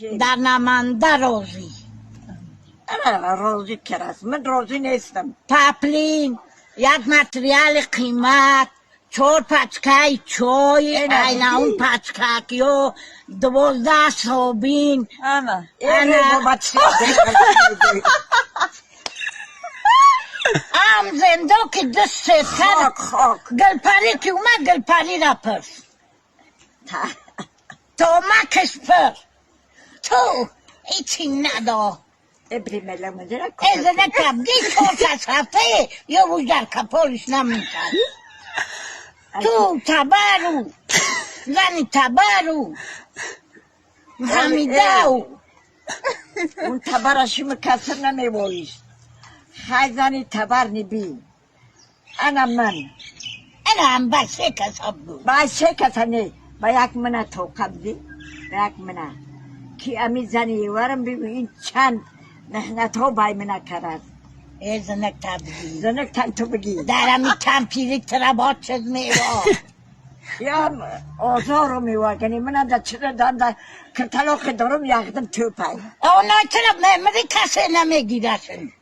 در نمانده روزی انا روزی کرست من روزی نیستم. پپلین یک متریال قیمت 4 پچکای چای اینا اون پچکاکیو 12 صوبین انا انا ام زنده که دست خاک گلپری که اومد گلپری را پرس تو مکش پر تو ایچی ندا ابری ملمده را از نکم دی 4 هفته یا روز در کپالش نمیشن تو تبرو زنی تبرو حمیده اون تبرشیم کسر نمیویست خیزنی تبر نبی انا من انا هم بسه کساب بود با چه کسانی با یک منه تو قبضی با یک منه که امی زنی ورم بگو این چند مهنت ها بای منه کرد زنک تبدی زنک تن تو بگی در همی کمپیری تربات شد میوا یا آزار رو میوا کنی من در چرا در کتلاق دارم یقدم تو پای اونا چرا ممری کسی نمیگیرشن